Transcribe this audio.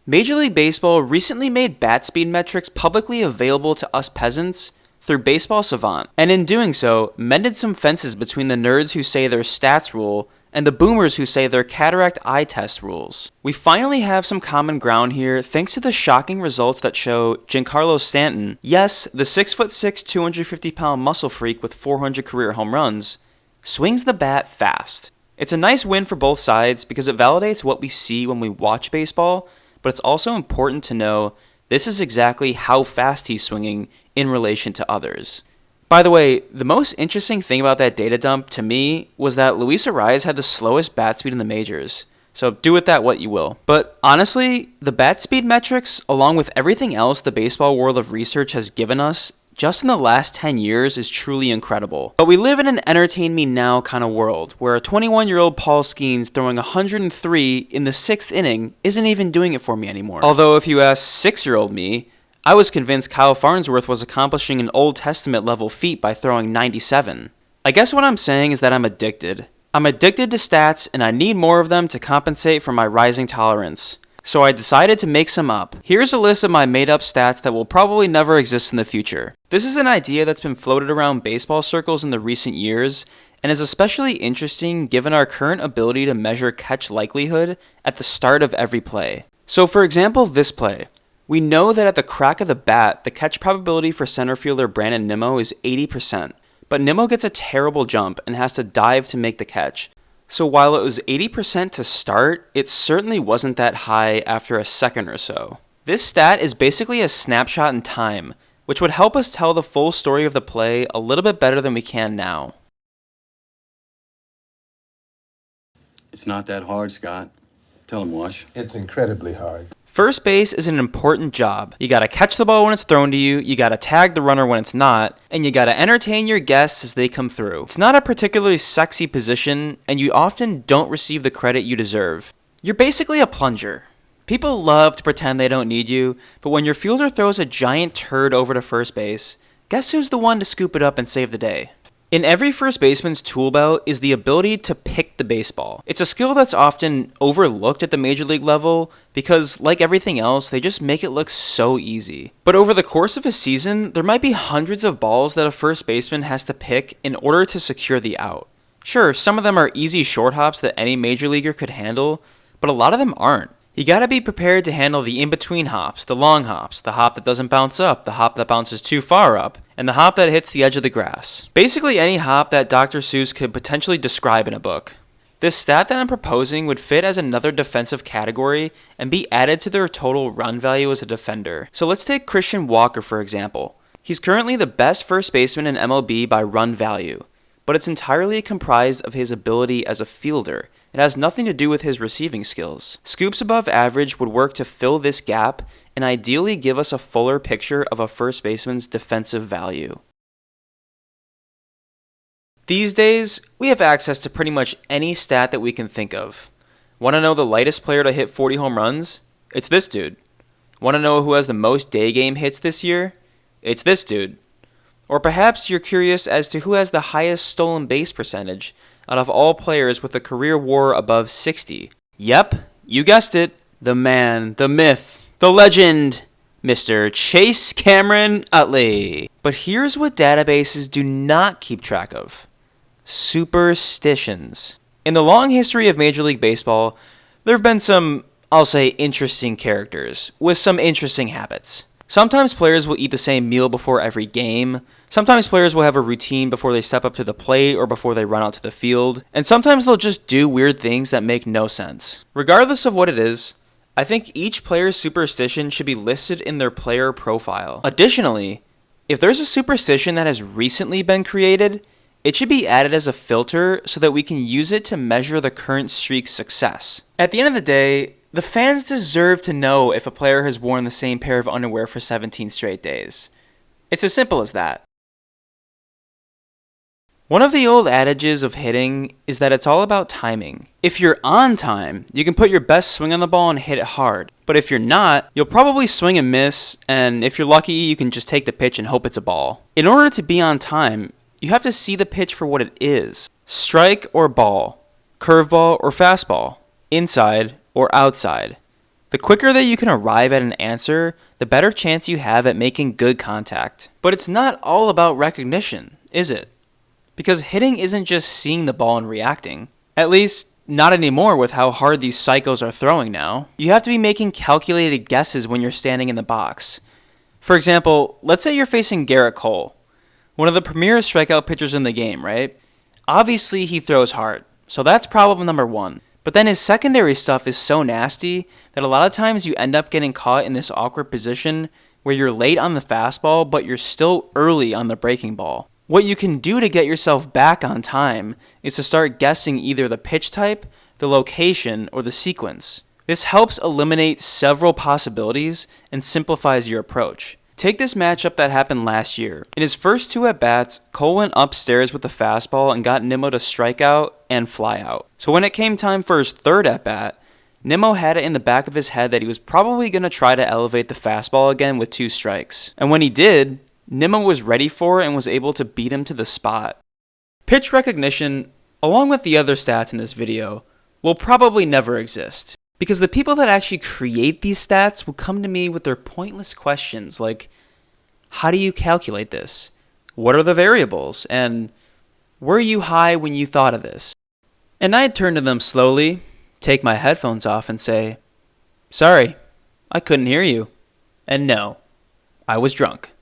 Major League Baseball recently made bat speed metrics publicly available to us peasants through Baseball Savant, and in doing so, mended some fences between the nerds who say their stats rule and the boomers who say their cataract eye test rules. We finally have some common ground here thanks to the shocking results that show Giancarlo Stanton, yes, the 6'6", 250-pound muscle freak with 400 career home runs, swings the bat fast. It's a nice win for both sides because it validates what we see when we watch baseball, but it's also important to know this is exactly how fast he's swinging in relation to others. By the way, the most interesting thing about that data dump to me was that Luis Ariz had the slowest bat speed in the majors. So do with that what you will. But honestly, the bat speed metrics, along with everything else the baseball world of research has given us, just in the last 10 years is truly incredible. But we live in an entertain me now kind of world, where a 21-year-old Paul Skeens throwing 103 in the 6th inning isn't even doing it for me anymore. Although if you ask 6-year-old me, I was convinced Kyle Farnsworth was accomplishing an Old Testament level feat by throwing 97. I guess what I'm saying is that I'm addicted. I'm addicted to stats and I need more of them to compensate for my rising tolerance. So I decided to make some up. Here's a list of my made up stats that will probably never exist in the future. This is an idea that's been floated around baseball circles in the recent years and is especially interesting given our current ability to measure catch likelihood at the start of every play. So for example, this play. We know that at the crack of the bat, the catch probability for center fielder Brandon Nimmo is 80%, but Nimmo gets a terrible jump and has to dive to make the catch. So while it was 80% to start, it certainly wasn't that high after a second or so. This stat is basically a snapshot in time, which would help us tell the full story of the play a little bit better than we can now. It's not that hard, Scott. Tell him, Wash. It's incredibly hard. First base is an important job. You gotta catch the ball when it's thrown to you, you gotta tag the runner when it's not, and you gotta entertain your guests as they come through. It's not a particularly sexy position, and you often don't receive the credit you deserve. You're basically a plunger. People love to pretend they don't need you, but when your fielder throws a giant turd over to first base, guess who's the one to scoop it up and save the day? In every first baseman's tool belt is the ability to pick the baseball. It's a skill that's often overlooked at the major league level because, like everything else, they just make it look so easy. But over the course of a season, there might be hundreds of balls that a first baseman has to pick in order to secure the out. Sure, some of them are easy short hops that any major leaguer could handle, but a lot of them aren't. You gotta be prepared to handle the in-between hops, the long hops, the hop that doesn't bounce up, the hop that bounces too far up, and the hop that hits the edge of the grass. Basically any hop that Dr. Seuss could potentially describe in a book. This stat that I'm proposing would fit as another defensive category and be added to their total run value as a defender. So let's take Christian Walker for example. He's currently the best first baseman in MLB by run value, but it's entirely comprised of his ability as a fielder. It has nothing to do with his receiving skills. Scoops above average would work to fill this gap and ideally give us a fuller picture of a first baseman's defensive value. These days, we have access to pretty much any stat that we can think of. Want to know the lightest player to hit 40 home runs? It's this dude. Want to know who has the most day game hits this year? It's this dude. Or perhaps you're curious as to who has the highest stolen base percentage out of all players with a career WAR above 60. Yep, you guessed it. The man, the myth, the legend, Mr. Chase Cameron Utley. But here's what databases do not keep track of. Superstitions. In the long history of Major League Baseball, there have been some, I'll say, interesting characters with some interesting habits. Sometimes players will eat the same meal before every game. Sometimes players will have a routine before they step up to the plate or before they run out to the field. And sometimes they'll just do weird things that make no sense. Regardless of what it is, I think each player's superstition should be listed in their player profile. Additionally, if there's a superstition that has recently been created, it should be added as a filter so that we can use it to measure the current streak's success. At the end of the day, the fans deserve to know if a player has worn the same pair of underwear for 17 straight days. It's as simple as that. One of the old adages of hitting is that it's all about timing. If you're on time, you can put your best swing on the ball and hit it hard. But if you're not, you'll probably swing and miss, and if you're lucky, you can just take the pitch and hope it's a ball. In order to be on time, you have to see the pitch for what it is. Strike or ball, curveball or fastball, inside or outside. The quicker that you can arrive at an answer, the better chance you have at making good contact. But it's not all about recognition, is it? Because hitting isn't just seeing the ball and reacting. At least, not anymore with how hard these psychos are throwing now. You have to be making calculated guesses when you're standing in the box. For example, let's say you're facing Garrett Cole, one of the premier strikeout pitchers in the game, right? Obviously, he throws hard, so that's problem number one. But then his secondary stuff is so nasty that a lot of times you end up getting caught in this awkward position where you're late on the fastball, but you're still early on the breaking ball. What you can do to get yourself back on time is to start guessing either the pitch type, the location, or the sequence. This helps eliminate several possibilities and simplifies your approach. Take this matchup that happened last year. In his first two at-bats, Cole went upstairs with the fastball and got Nimmo to strike out and fly out. So when it came time for his third at-bat, Nimmo had it in the back of his head that he was probably going to try to elevate the fastball again with 2 strikes. And when he did, Nimmo was ready for it and was able to beat him to the spot. Pitch recognition, along with the other stats in this video, will probably never exist. Because the people that actually create these stats will come to me with their pointless questions like, how do you calculate this? What are the variables? And were you high when you thought of this? And I'd turn to them slowly, take my headphones off and say, sorry, I couldn't hear you. And no, I was drunk.